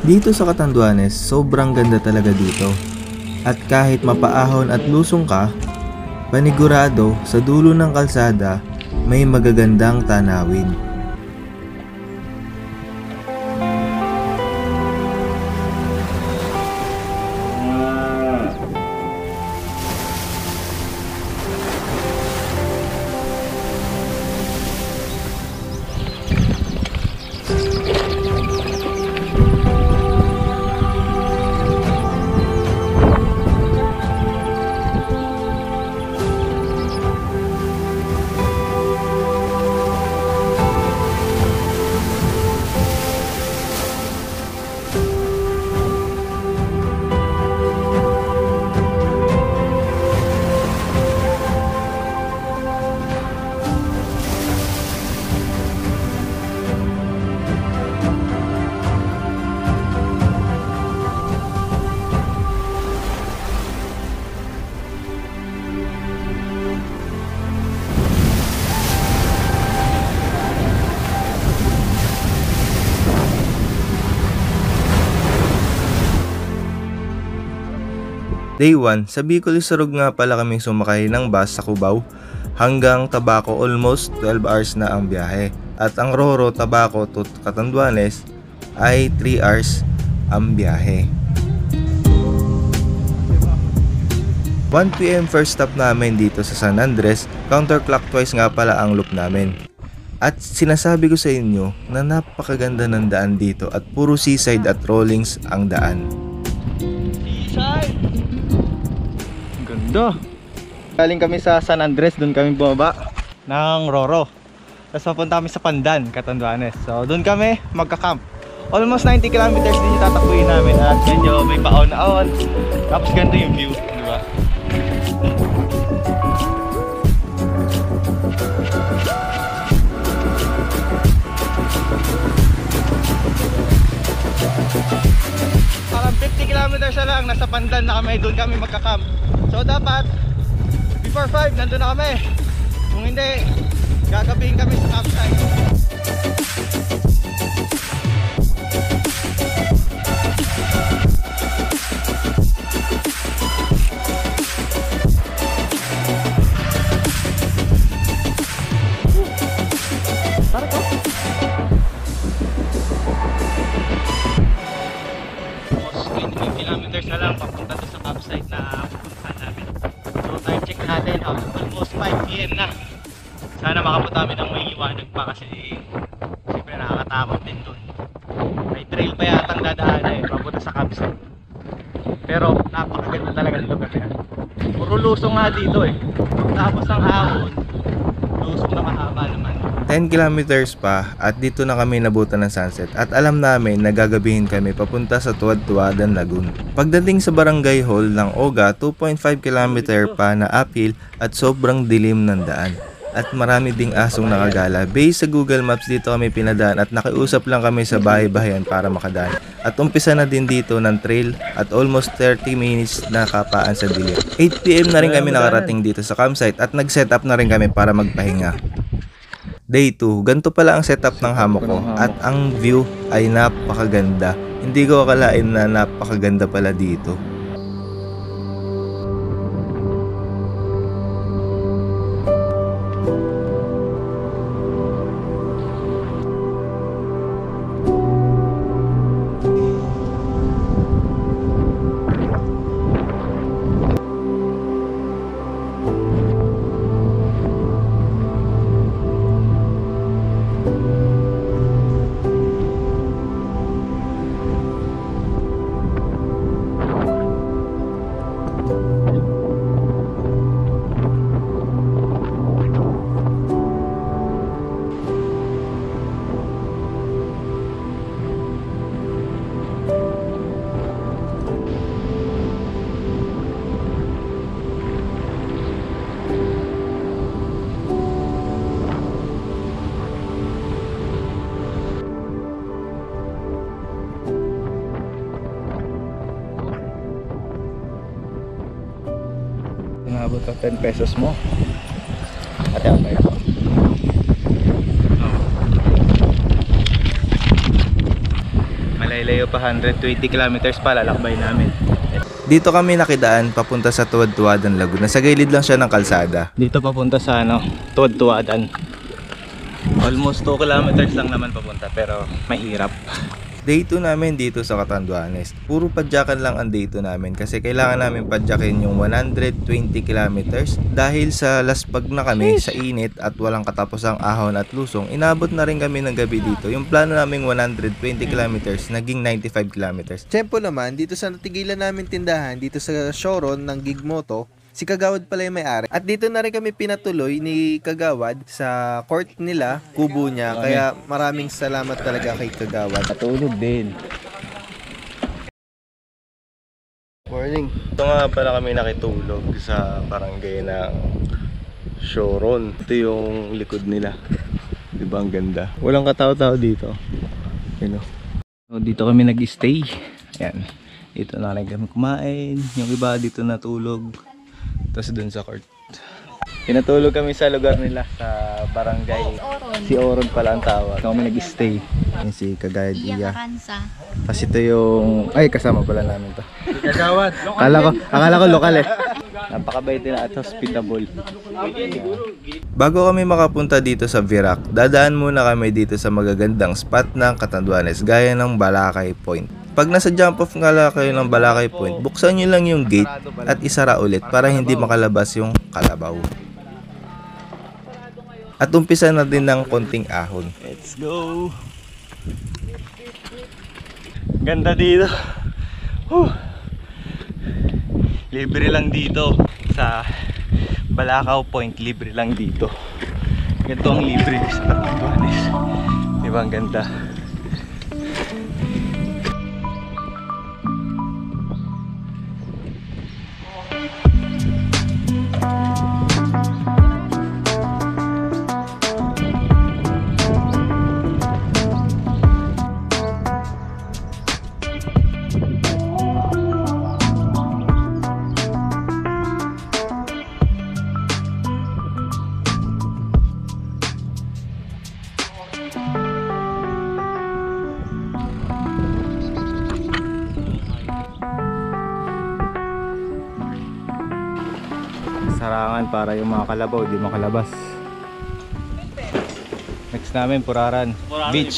Dito sa Catanduanes, sobrang ganda talaga dito. At kahit mapaahon at lusong ka, panigurado sa dulo ng kalsada may magagandang tanawin. Day 1, sa Bicol Surug nga pala kaming sumakay ng bus sa Cubao hanggang Tabaco, almost 12 hours na ang biyahe. At ang Roro, Tabaco to Catanduanes ay 3 hours ang biyahe. 1 PM first stop namin dito sa San Andres, counterclockwise nga pala ang loop namin. At sinasabi ko sa inyo na napakaganda ng daan dito at puro seaside at rollings ang daan. Seaside! Ganda! Galing kami sa San Andres, doon kami bumaba ng Roro. Tapos papunta kami sa Pandan, Catanduanes. So doon kami magka-camp. Almost 90 kilometers din yung tatakbuhin namin at medyo may paon-aon. Tapos ganito yung view, di ba? Parang 50 kilometers na lang, nasa Pandan na kami, doon kami magka-camp. So dapat before 5 nandun na kami. Kung hindi, gagabihin kami sa campsite. Kilometers na lang papunta to sa campsite na pupuntahan namin. So time check natin, almost 5 PM na. Sana makapot namin ng may liwanag pa kasi siyempre nakakatakot din dun. May trail pa yatang dadaan papunta sa campsite. Pero napakaganda talaga ng lugar yan. Puro lusong nga dito tapos ang ahon, lusong na mahaba naman. 10 kilometers pa at dito na kami nabutan ng sunset at alam namin na gagabihin kami papunta sa Tuwad-Tuwadan Lagoon. Pagdating sa barangay hall ng Oga, 2.5 kilometer pa na uphill at sobrang dilim ng daan. At marami ding asong nakagala. Based sa Google Maps dito kami pinadaan at nakiusap lang kami sa bahay-bahayan para makadaan. At umpisa na din dito ng trail at almost 30 minutes na kapaan sa dilim. 8 PM na rin kami nakarating dito sa campsite at nag-set up na rin kami para magpahinga. Day 2, ganito pala ang setup ng hammock ko at ang view ay napakaganda. Hindi ko akalain na napakaganda pala dito. Inabot ka 10 pesos mo. Ate okay ako. Malaylayo pa, 120 kilometers pa lalakbay namin. Dito kami nakidaan papunta sa Tuwad-Tuwadan Lagoon. Nasa gilid lang siya ng kalsada. Dito papunta sa Tuwad-Tuwadan. Almost 2 kilometers lang naman papunta pero mahirap. Day 2 namin dito sa Catanduanes. Puro padyakan lang ang day 2 namin kasi kailangan namin padyakin yung 120 kilometers dahil sa laspag na kami sa init at walang katapusang ahon at lusong. Inabot na rin kami ng gabi dito. Yung plano naming 120 kilometers naging 95 kilometers. Tempo naman dito sa natigilan namin tindahan dito sa showroom ng Gigmoto. Si Kagawad pala yung may-ari. At dito na rin kami pinatuloy ni Kagawad sa court nila, kubo niya. Kaya maraming salamat talaga kay Kagawad. Patulog din. Morning. Ito nga pala kami nakitulog sa barangay ng Shoron. Ito yung likod nila. Diba ang ganda? Walang katao-tao dito. You know. So, dito kami nag-stay. Ayan. Dito na rin kami kumain. Yung iba dito natulog. Tapos dun sa court. Pinatulog kami sa lugar nila sa barangay. Si Oron pala ang tawag. Dito kami nag-stay. Yan si Kagayad Iya. Kansa. Tapos ito yung... Ay, kasama pala namin to. Kagawad. Akala ko lokal eh. Napakabait nila at hospitable. Bago kami makapunta dito sa Virac, dadaan muna kami dito sa magagandang spot ng Catanduanes gaya ng Balakay Point. Pag nasa jump off nga kayo ng Balakay Point, buksan nyo lang yung gate at isara ulit para hindi makalabas yung kalabaw. At umpisa na din ng konting ahon. Let's go! Ganda dito. Libre lang dito sa Balakaw Point, libre lang dito. Ganito ang libre sa Catanduanes. Diba ang ganda? Sarangan para yung mga kalabaw di makalabas. Next namin Puraran Beach.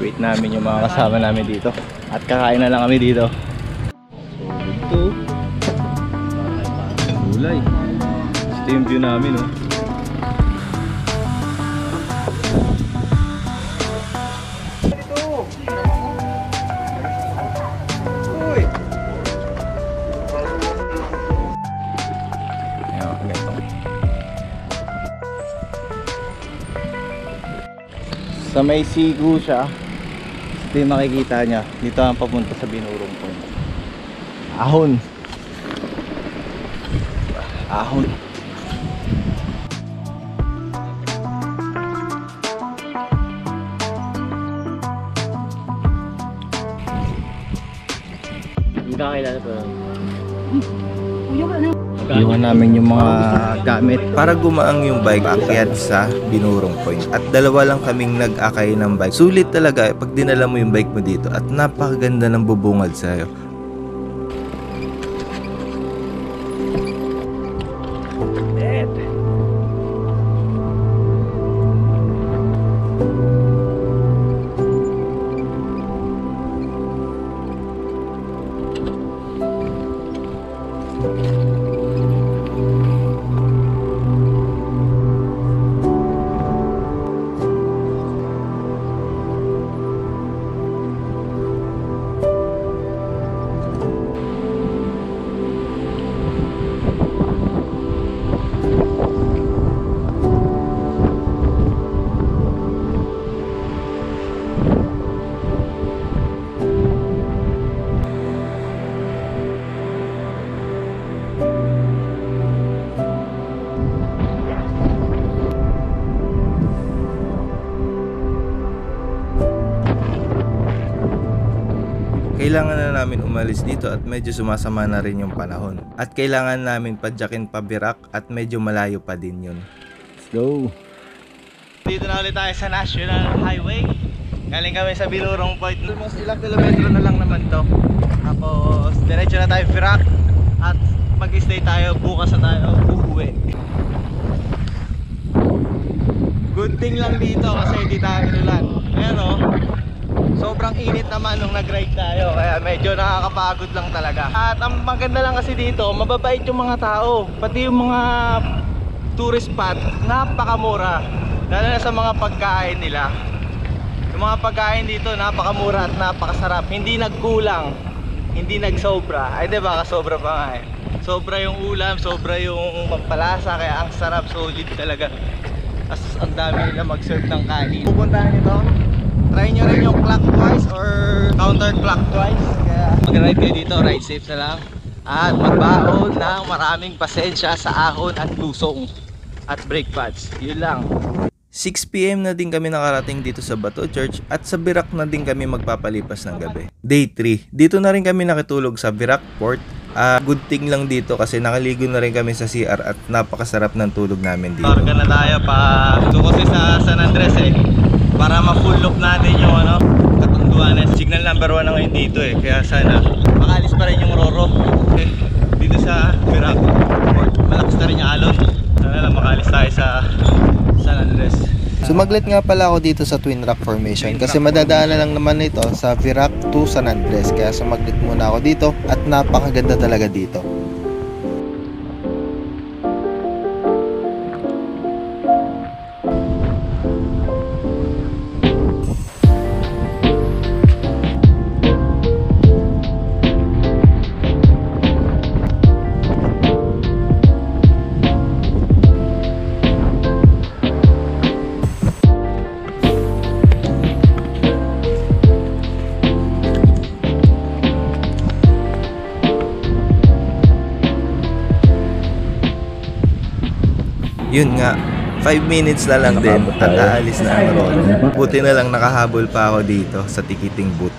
Wait namin yung mga kasama namin dito at kakain na lang kami dito. So ito gulay. Ito yung view namin oh. Sa may sigo siya. Ito yung makikita niya. Dito ang papunta sa Binurong Point. Ahon. Ahon. Hindi ka kailan pa. Iwan namin yung mga gamit para gumaang yung bike akyat sa Binurong Point. At dalawa lang kaming nag-akay ng bike. Sulit talaga pag dinala mo yung bike mo dito at napakaganda ng bubungad sa'yo. Kailangan na namin umalis dito at medyo sumasama na rin yung panahon. At kailangan namin padyakin pa Virac at medyo malayo pa din yun. Let's go! Dito na ulit tayo sa National Highway. Galing kami sa Bilurong Point. Almost ilang kilometro na lang naman to. Tapos diretso na tayo Virac. At mag-stay tayo, bukas na tayo uuwi. Good thing lang dito kasi hindi tayo inulan. Pero sobrang init naman nung nag-ride tayo, kaya medyo nakakapagod lang talaga. At ang maganda lang kasi dito, mababait yung mga tao. Pati yung mga tourist spot, napakamura. Lalo na sa mga pagkain nila. Yung mga pagkain dito, napakamura at napakasarap. Hindi nagkulang, hindi nagsobra. Ay diba, kasobra pa nga eh. Sobra yung ulam, sobra yung pampalasa, kaya ang sarap, solid talaga. As ang dami nila mag-serve ng kanin. Pupuntahan nyo to, try nyo rin yung clockwise or counterclockwise. Kaya mag-ride kayo dito, ride safe na lang. At magbaon ng maraming pasensya sa ahon at lusong at brake pads. Yun lang. 6 PM na din kami nakarating dito sa Bato Church at sa Virac na din kami magpapalipas ng gabi. Day 3, dito na rin kami nakitulog sa Virac Port. Good thing lang dito kasi nakaligo na rin kami sa CR at napakasarap ng tulog namin dito. Parga na tayo pa kasi sa San Andres eh. Para ma-full loop natin yung Katunduan. Signal number 1 na ngayon dito eh. Kaya sana makalis pa rin yung Roro. Eh, dito sa Virac Port. Malakas na rin yung alon. Sana lang makalis tayo sa San Andres. Sumaglit nga pala ako dito sa Twin Rock Formation kasi madadaanan lang naman ito sa Virac to San Andres, kaya sumaglit muna ako dito at napakaganda talaga dito. Yun nga, 5 minutes na lang din at aalis na ang Roro. Buti na lang nakahabol pa ako dito sa ticketing booth.